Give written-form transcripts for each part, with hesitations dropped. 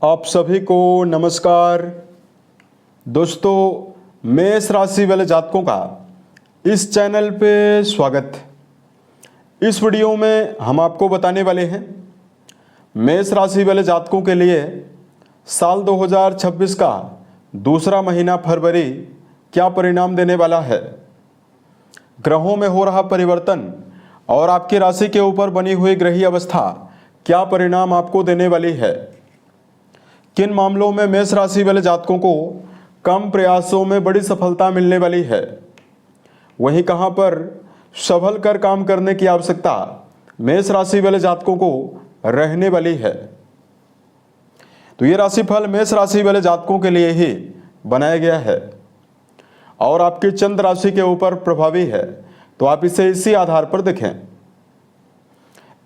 आप सभी को नमस्कार। दोस्तों, मेष राशि वाले जातकों का इस चैनल पे स्वागत। इस वीडियो में हम आपको बताने वाले हैं मेष राशि वाले जातकों के लिए साल 2026 का दूसरा महीना फरवरी क्या परिणाम देने वाला है। ग्रहों में हो रहा परिवर्तन और आपकी राशि के ऊपर बनी हुई ग्रही अवस्था क्या परिणाम आपको देने वाली है। किन मामलों में मेष राशि वाले जातकों को कम प्रयासों में बड़ी सफलता मिलने वाली है, वहीं कहां पर संभल कर काम करने की आवश्यकता मेष राशि वाले जातकों को रहने वाली है। तो ये राशिफल मेष राशि वाले जातकों के लिए ही बनाया गया है और आपकी चंद्र राशि के ऊपर प्रभावी है, तो आप इसे इसी आधार पर देखें।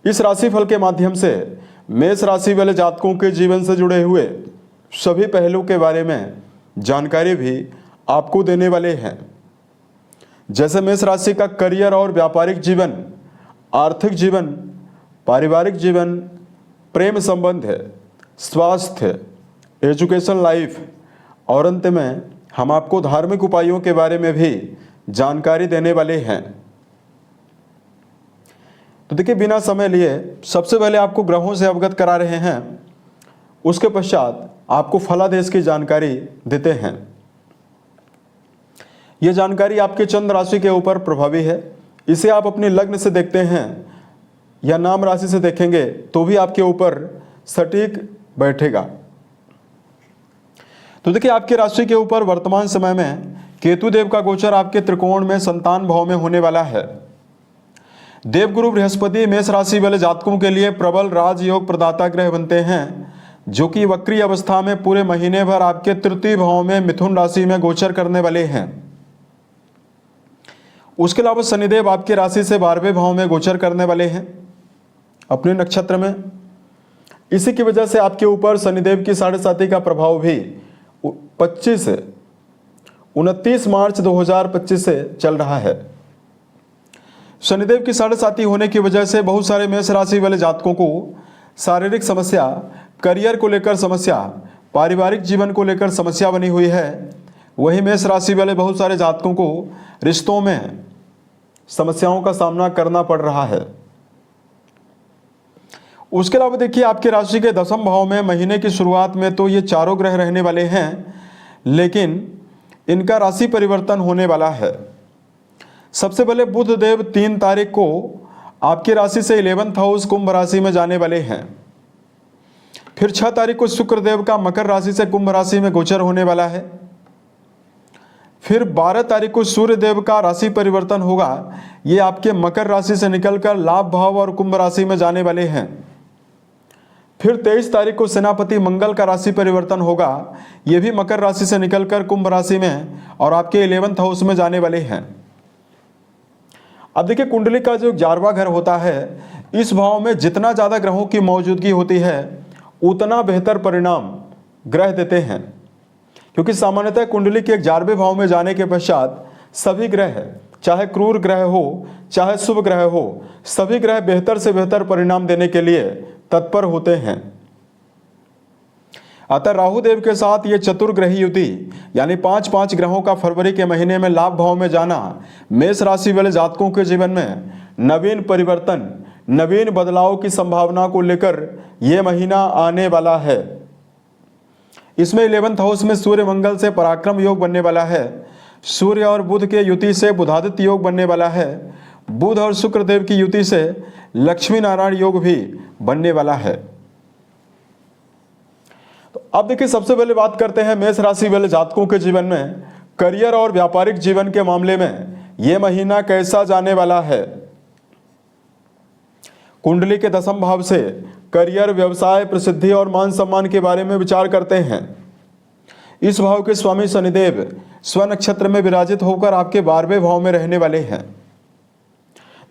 इस राशिफल के माध्यम से मेष राशि वाले जातकों के जीवन से जुड़े हुए सभी पहलू के बारे में जानकारी भी आपको देने वाले हैं। जैसे मेष राशि का करियर और व्यापारिक जीवन, आर्थिक जीवन, पारिवारिक जीवन, प्रेम संबंध है, स्वास्थ्य, एजुकेशन लाइफ और अंत में हम आपको धार्मिक उपायों के बारे में भी जानकारी देने वाले हैं। तो देखिए, बिना समय लिए सबसे पहले आपको ग्रहों से अवगत करा रहे हैं, उसके पश्चात आपको फलादेश की जानकारी देते हैं। यह जानकारी आपके चंद्र राशि के ऊपर प्रभावी है। इसे आप अपनी लग्न से देखते हैं या नाम राशि से देखेंगे तो भी आपके ऊपर सटीक बैठेगा। तो देखिए, आपके राशि के ऊपर वर्तमान समय में केतु देव का गोचर आपके त्रिकोण में संतान भाव में होने वाला है। देवगुरु बृहस्पति मेष राशि वाले जातकों के लिए प्रबल राजयोग प्रदाता ग्रह बनते हैं, जो कि वक्री अवस्था में पूरे महीने भर आपके तृतीय भाव में मिथुन राशि में गोचर करने वाले हैं। उसके अलावा शनिदेव आपके राशि से 12वें भाव में गोचर करने वाले हैं अपने नक्षत्र में। इसी की वजह से आपके ऊपर शनिदेव की 7.5 का प्रभाव भी 29 मार्च 2025 से चल रहा है। शनिदेव की 7.5 होने की वजह से बहुत सारे मेष राशि वाले जातकों को शारीरिक समस्या, करियर को लेकर समस्या, पारिवारिक जीवन को लेकर समस्या बनी हुई है। वही मेष राशि वाले बहुत सारे जातकों को रिश्तों में समस्याओं का सामना करना पड़ रहा है। उसके अलावा देखिए, आपके राशि के 10वें भाव में महीने की शुरुआत में तो ये चारों ग्रह रहने वाले हैं, लेकिन इनका राशि परिवर्तन होने वाला है। सबसे पहले बुध देव 3 तारीख को आपकी राशि से 11th हाउस कुंभ राशि में जाने वाले हैं। फिर 6 तारीख को शुक्र देव का मकर राशि से कुंभ राशि में गोचर होने वाला है। फिर 12 तारीख को सूर्य देव का राशि परिवर्तन होगा। ये आपके मकर राशि से निकलकर लाभ भाव और कुंभ राशि में जाने वाले हैं। फिर 23 तारीख को सेनापति मंगल का राशि परिवर्तन होगा। ये भी मकर राशि से निकलकर कुंभ राशि में और आपके 11th हाउस में जाने वाले हैं। अब देखिए, कुंडली का जो 11वां घर होता है, इस भाव में जितना ज़्यादा ग्रहों की मौजूदगी होती है उतना बेहतर परिणाम ग्रह देते हैं, क्योंकि सामान्यतः कुंडली के 11वें भाव में जाने के पश्चात सभी ग्रह, चाहे क्रूर ग्रह हो चाहे शुभ ग्रह हो, सभी ग्रह बेहतर से बेहतर परिणाम देने के लिए तत्पर होते हैं। अतः राहु देव के साथ ये चतुर्ग्रही युति यानी 5 ग्रहों का फरवरी के महीने में लाभ भाव में जाना मेष राशि वाले जातकों के जीवन में नवीन परिवर्तन, नवीन बदलाव की संभावना को लेकर यह महीना आने वाला है। इसमें 11th हाउस में सूर्य मंगल से पराक्रम योग बनने वाला है। सूर्य और बुध के युति से बुधादित्य योग बनने वाला है। बुध और शुक्र देव की युति से लक्ष्मी नारायण योग भी बनने वाला है। तो अब देखिए, सबसे पहले बात करते हैं मेष राशि वाले जातकों के जीवन में करियर और व्यापारिक जीवन के मामले में यह महीना कैसा जाने वाला है। कुंडली के 10वें भाव से करियर, व्यवसाय, प्रसिद्धि और मान सम्मान के बारे में विचार करते हैं। इस भाव के स्वामी शनिदेव स्व नक्षत्र में विराजित होकर आपके 12वें भाव में रहने वाले हैं।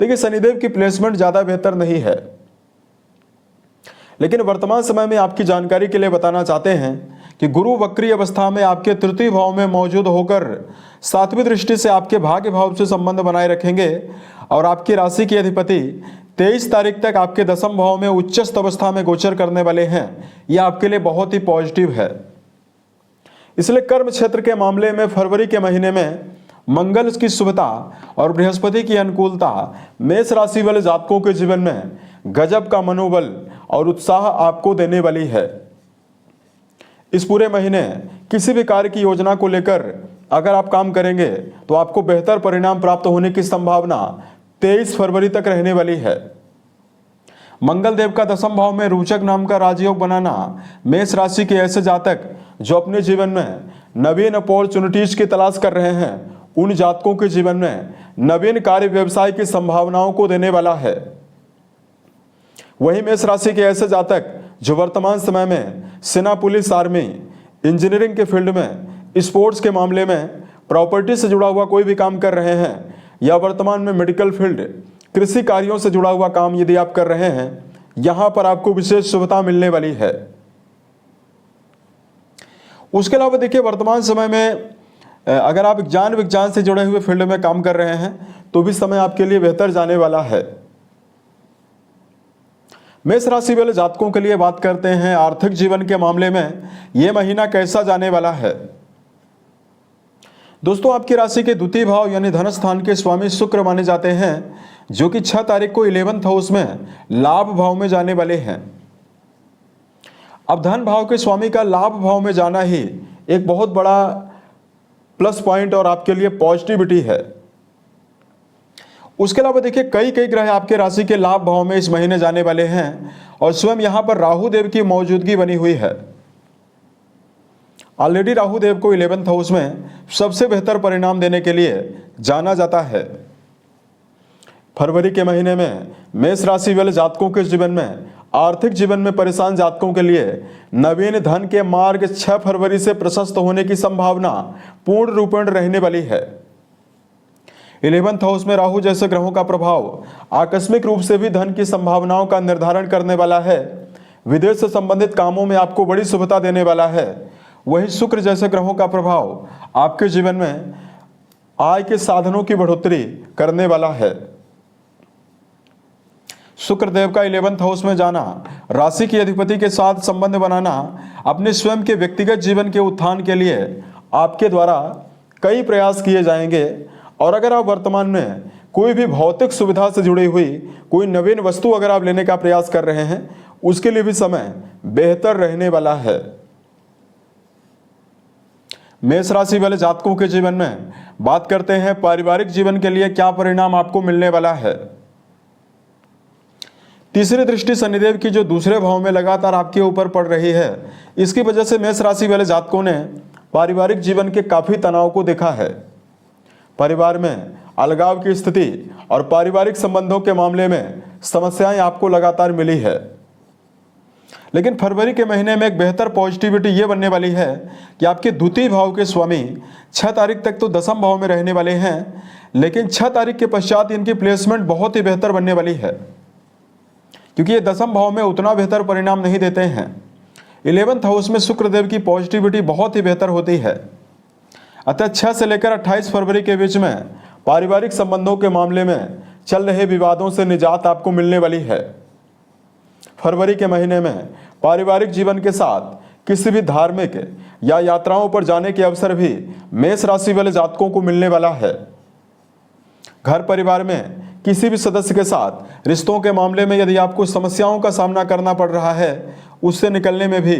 देखिए, शनिदेव की प्लेसमेंट ज्यादा बेहतर नहीं है, लेकिन वर्तमान समय में आपकी जानकारी के लिए बताना चाहते हैं कि गुरु वक्री अवस्था में आपके तृतीय भाव में मौजूद होकर 7वीं दृष्टि से आपके भाग्य भाव से संबंध बनाए रखेंगे और आपकी राशि के अधिपति 23 तारीख तक आपके दसम भाव में उच्चस्थ अवस्था में गोचर करने वाले हैं, यह आपके लिए बहुत ही पॉजिटिव है। इसलिए कर्म क्षेत्र के मामले में फरवरी के महीने में मंगल की शुभता और बृहस्पति की अनुकूलता मेष राशि वाले जातकों के जीवन में गजब का मनोबल और उत्साह आपको देने वाली है। इस पूरे महीने किसी भी कार्य की योजना को लेकर अगर आप काम करेंगे तो आपको बेहतर परिणाम प्राप्त होने की संभावना 23 फरवरी तक रहने वाली है। मंगल देव का दसम भाव में रोचक नाम का राजयोग बनाना मेष राशि के ऐसे जातक जो अपने जीवन में नवीन अपॉर्चुनिटीज की तलाश कर रहे हैं, उन जातकों के जीवन में नवीन कार्य व्यवसाय की संभावनाओं को देने वाला है। वही मेष राशि के ऐसे जातक जो वर्तमान समय में सेना, पुलिस, आर्मी, इंजीनियरिंग के फील्ड में, स्पोर्ट्स के मामले में, प्रॉपर्टी से जुड़ा हुआ कोई भी काम कर रहे हैं या वर्तमान में मेडिकल फील्ड, कृषि कार्यों से जुड़ा हुआ काम यदि आप कर रहे हैं, यहां पर आपको विशेष शुभता मिलने वाली है। उसके अलावा देखिए, वर्तमान समय में अगर आप ज्ञान विज्ञान से जुड़े हुए फील्ड में काम कर रहे हैं तो भी समय आपके लिए बेहतर जाने वाला है। मेष राशि वाले जातकों के लिए बात करते हैं आर्थिक जीवन के मामले में यह महीना कैसा जाने वाला है। दोस्तों, आपकी राशि के द्वितीय भाव यानी धन स्थान के स्वामी शुक्र माने जाते हैं, जो कि 6 तारीख को 11th हाउस में लाभ भाव में जाने वाले हैं। अब धन भाव के स्वामी का लाभ भाव में जाना ही एक बहुत बड़ा प्लस पॉइंट और आपके लिए पॉजिटिविटी है। उसके अलावा देखिए, कई ग्रह आपके राशि के लाभ भाव में इस महीने जाने वाले हैं और स्वयं यहां पर राहु देव की मौजूदगी बनी हुई है। ऑलरेडी राहु देव को 11th हाउस में सबसे बेहतर परिणाम देने के लिए जाना जाता है। फरवरी के महीने में मेष राशि वाले जातकों के जीवन में आर्थिक जीवन में परेशान जातकों के लिए नवीन धन के मार्ग 6 फरवरी से प्रशस्त होने की संभावना पूर्ण रूपेण रहने वाली है। 11th हाउस में राहु जैसे ग्रहों का प्रभाव आकस्मिक रूप से भी धन की संभावनाओं का निर्धारण करने वाला है। विदेश से संबंधित कामों में आपको बड़ी शुभता देने वाला है। वही शुक्र जैसे ग्रहों का प्रभाव आपके जीवन में आय के साधनों की बढ़ोतरी करने वाला है। शुक्र देव का 11th हाउस में जाना, राशि के अधिपति के साथ संबंध बनाना, अपने स्वयं के व्यक्तिगत जीवन के उत्थान के लिए आपके द्वारा कई प्रयास किए जाएंगे। और अगर आप वर्तमान में कोई भी भौतिक सुविधा से जुड़ी हुई कोई नवीन वस्तु अगर आप लेने का प्रयास कर रहे हैं, उसके लिए भी समय बेहतर रहने वाला है। मेष राशि वाले जातकों के जीवन में बात करते हैं पारिवारिक जीवन के लिए क्या परिणाम आपको मिलने वाला है। तीसरी दृष्टि शनिदेव की जो दूसरे भाव में लगातार आपके ऊपर पड़ रही है, इसकी वजह से मेष राशि वाले जातकों ने पारिवारिक जीवन के काफी तनाव को देखा है। परिवार में अलगाव की स्थिति और पारिवारिक संबंधों के मामले में समस्याएं आपको लगातार मिली है। लेकिन फरवरी के महीने में एक बेहतर पॉजिटिविटी ये बनने वाली है कि आपके द्वितीय भाव के स्वामी 6 तारीख तक तो दसम भाव में रहने वाले हैं, लेकिन 6 तारीख के पश्चात इनकी प्लेसमेंट बहुत ही बेहतर बनने वाली है, क्योंकि ये दसम भाव में उतना बेहतर परिणाम नहीं देते हैं। 11th हाउस में शुक्रदेव की पॉजिटिविटी बहुत ही बेहतर होती है। अतः 6 से लेकर 28 फरवरी के बीच में पारिवारिक संबंधों के मामले में चल रहे विवादों से निजात आपको मिलने वाली है। फरवरी के महीने में पारिवारिक जीवन के साथ किसी भी धार्मिक या यात्राओं पर जाने के अवसर भी मेष राशि वाले जातकों को मिलने वाला है। घर परिवार में किसी भी सदस्य के साथ रिश्तों के मामले में यदि आपको समस्याओं का सामना करना पड़ रहा है, उससे निकलने में भी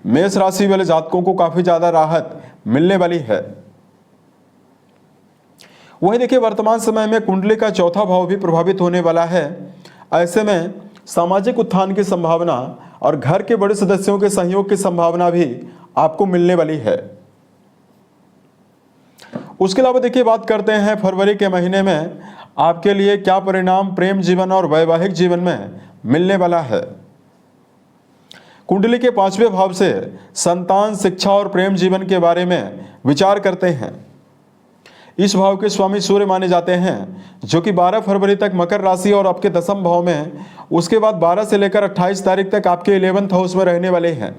मेष राशि वाले जातकों को काफी ज्यादा राहत मिलने वाली है। वही देखिए, वर्तमान समय में कुंडली का चौथा भाव भी प्रभावित होने वाला है। ऐसे में सामाजिक उत्थान की संभावना और घर के बड़े सदस्यों के सहयोग की संभावना भी आपको मिलने वाली है। उसके अलावा देखिए, बात करते हैं फरवरी के महीने में आपके लिए क्या परिणाम प्रेम जीवन और वैवाहिक जीवन में मिलने वाला है। कुंडली के 5वें भाव से संतान, शिक्षा और प्रेम जीवन के बारे में विचार करते हैं। इस भाव के स्वामी सूर्य माने जाते हैं, जो कि 12 फरवरी तक मकर राशि और आपके दसम भाव में, उसके बाद 12 से लेकर 28 तारीख तक आपके 11th हाउस में रहने वाले हैं।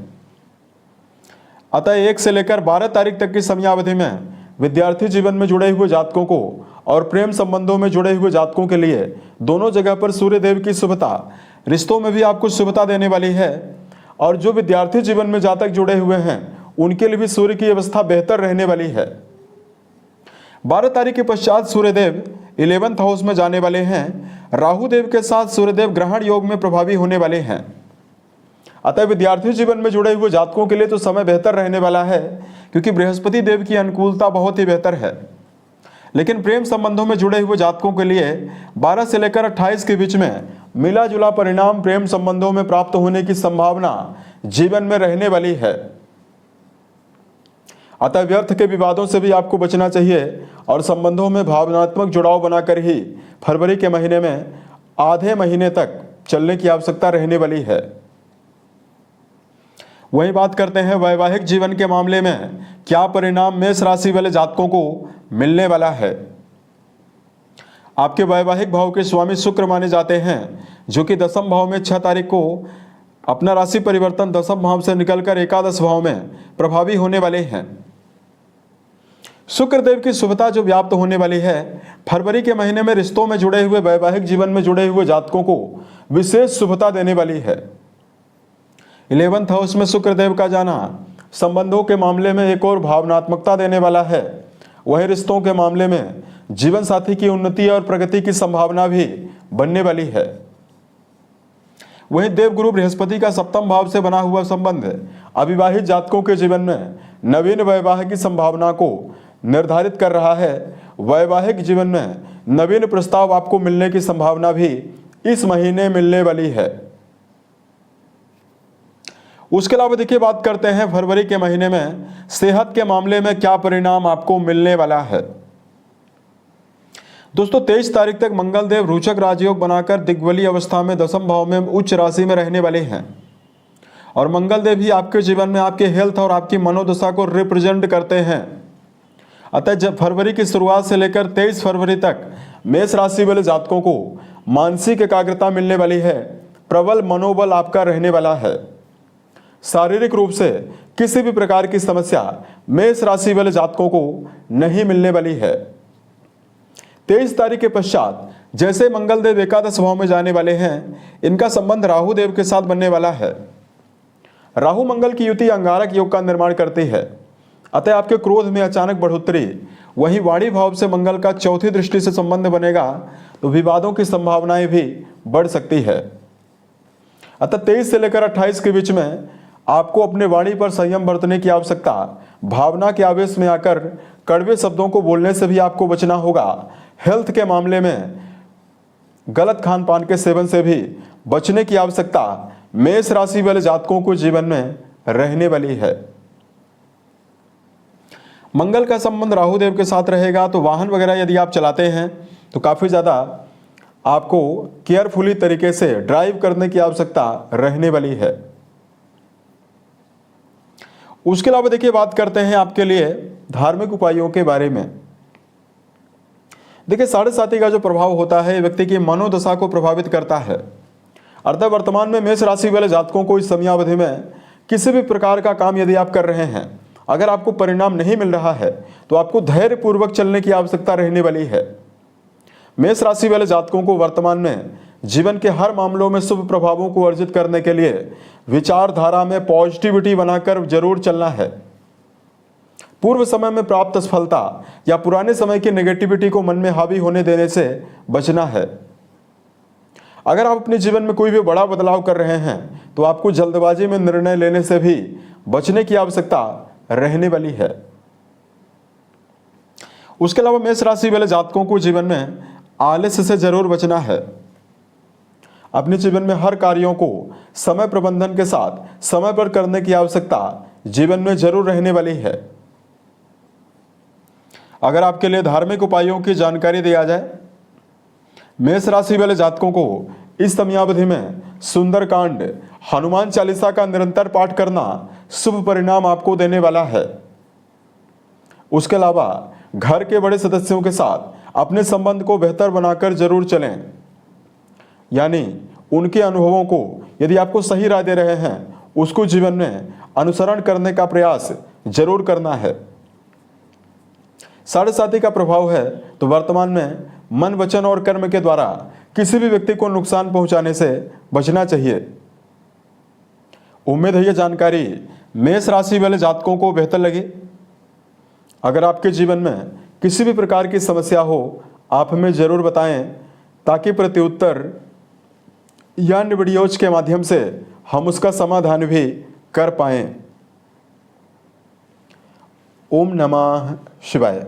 अतः 1 से लेकर 12 तारीख तक की समयावधि में विद्यार्थी जीवन में जुड़े हुए जातकों को और प्रेम संबंधों में जुड़े हुए जातकों के लिए दोनों जगह पर सूर्यदेव की शुभता रिश्तों में भी आपको शुभता देने वाली है। और जो विद्यार्थी जीवन में जातक जुड़े हुए हैं उनके लिए भी सूर्य की अवस्था बेहतर रहने वाली है। 12 तारीख के पश्चात सूर्यदेव 11th हाउस में जाने वाले हैं। राहु देव के साथ सूर्यदेव ग्रहण योग में प्रभावी होने वाले हैं। अतः विद्यार्थी जीवन में जुड़े हुए जातकों के लिए तो समय बेहतर रहने वाला है, क्योंकि बृहस्पति देव की अनुकूलता बहुत ही बेहतर है। लेकिन प्रेम संबंधों में जुड़े हुए जातकों के लिए 12 से लेकर 28 के बीच में मिला जुला परिणाम प्रेम संबंधों में प्राप्त होने की संभावना जीवन में रहने वाली है। अतः व्यर्थ के विवादों से भी आपको बचना चाहिए और संबंधों में भावनात्मक जुड़ाव बनाकर ही फरवरी के महीने में आधे महीने तक चलने की आवश्यकता रहने वाली है। वही बात करते हैं वैवाहिक जीवन के मामले में क्या परिणाम मेष राशि वाले जातकों को मिलने वाला है। आपके वैवाहिक भाव के स्वामी शुक्र माने जाते हैं, जो कि 10वें भाव में 6 तारीख को अपना राशि परिवर्तन 10वें भाव से निकलकर एकादश भाव में प्रभावी होने वाले हैं। शुक्रदेव की शुभता जो व्याप्त होने वाली है, फरवरी के महीने में रिश्तों में जुड़े हुए वैवाहिक जीवन में जुड़े हुए जातकों को विशेष शुभता देने वाली है। 11th हाउस में शुक्रदेव का जाना संबंधों के मामले में एक और भावनात्मकता देने वाला है। वहीं रिश्तों के मामले में जीवन साथी की उन्नति और प्रगति की संभावना भी बनने वाली है। वहीं देवगुरु बृहस्पति का 7वें भाव से बना हुआ संबंध अविवाहित जातकों के जीवन में नवीन वैवाह की संभावना को निर्धारित कर रहा है। वैवाहिक जीवन में नवीन प्रस्ताव आपको मिलने की संभावना भी इस महीने मिलने वाली है। उसके अलावा देखिए बात करते हैं फरवरी के महीने में सेहत के मामले में क्या परिणाम आपको मिलने वाला है। दोस्तों 23 तारीख तक मंगलदेव रोचक राजयोग बनाकर दिग्बली अवस्था में 10वें भाव में उच्च राशि में रहने वाले हैं। और मंगलदेव ही आपके जीवन में आपके हेल्थ और आपकी मनोदशा को रिप्रेजेंट करते हैं। अतः जब फरवरी की शुरुआत से लेकर 23 फरवरी तक मेष राशि वाले जातकों को मानसिक एकाग्रता मिलने वाली है। प्रबल मनोबल आपका रहने वाला है। शारीरिक रूप से किसी भी प्रकार की समस्या मेष राशि वाले जातकों को नहीं मिलने वाली है। 23 तारीख के पश्चात जैसे मंगलदेव एकादश भाव में जाने वाले हैं, इनका संबंध राहु देव के साथ बनने वाला है। राहु मंगल की युति अंगारक योग का निर्माण करती है। अतः आपके क्रोध में अचानक बढ़ोतरी, वही वाणी भाव से मंगल का चौथी दृष्टि से संबंध बनेगा तो विवादों की संभावनाएं भी बढ़ सकती है। अतः 23 से लेकर 28 के बीच में आपको अपने वाणी पर संयम बरतने की आवश्यकता। भावना के आवेश में आकर कड़वे शब्दों को बोलने से भी आपको बचना होगा। हेल्थ के मामले में गलत खान पान के सेवन से भी बचने की आवश्यकता मेष राशि वाले जातकों को जीवन में रहने वाली है। मंगल का संबंध राहु देव के साथ रहेगा तो वाहन वगैरह यदि आप चलाते हैं तो काफ़ी ज़्यादा आपको केयरफुली तरीके से ड्राइव करने की आवश्यकता रहने वाली है। उसके अलावा देखिए बात करते हैं आपके लिए धार्मिक उपायों के बारे में। देखिए 7.5 का जो प्रभाव होता है व्यक्ति की मनोदशा को प्रभावित करता है। अर्थात वर्तमान में मेष राशि वाले जातकों को इस समयावधि में किसी भी प्रकार का काम यदि आप कर रहे हैं, अगर आपको परिणाम नहीं मिल रहा है तो आपको धैर्यपूर्वक चलने की आवश्यकता रहने वाली है। मेष राशि वाले जातकों को वर्तमान में जीवन के हर मामलों में शुभ प्रभावों को अर्जित करने के लिए विचारधारा में पॉजिटिविटी बनाकर जरूर चलना है। पूर्व समय में प्राप्त सफलता या पुराने समय की नेगेटिविटी को मन में हावी होने देने से बचना है। अगर आप अपने जीवन में कोई भी बड़ा बदलाव कर रहे हैं तो आपको जल्दबाजी में निर्णय लेने से भी बचने की आवश्यकता रहने वाली है। उसके अलावा मेष राशि वाले जातकों को जीवन में आलस्य से जरूर बचना है। अपने जीवन में हर कार्यों को समय प्रबंधन के साथ समय पर करने की आवश्यकता जीवन में जरूर रहने वाली है। अगर आपके लिए धार्मिक उपायों की जानकारी दिया जाए, मेष राशि वाले जातकों को इस समयावधि में सुंदरकांड, हनुमान चालीसा का निरंतर पाठ करना शुभ परिणाम आपको देने वाला है। उसके अलावा घर के बड़े सदस्यों के साथ अपने संबंध को बेहतर बनाकर जरूर चलें। यानी उनके अनुभवों को यदि आपको सही राय दे रहे हैं उसको जीवन में अनुसरण करने का प्रयास जरूर करना है। साढ़े साथी का प्रभाव है तो वर्तमान में मन, वचन और कर्म के द्वारा किसी भी व्यक्ति को नुकसान पहुंचाने से बचना चाहिए। उम्मीद है यह जानकारी मेष राशि वाले जातकों को बेहतर लगी। अगर आपके जीवन में किसी भी प्रकार की समस्या हो, आप हमें जरूर बताएं ताकि प्रत्युत्तर या अन्य वीडियोज के माध्यम से हम उसका समाधान भी कर पाएं। ओम नमः शिवाय।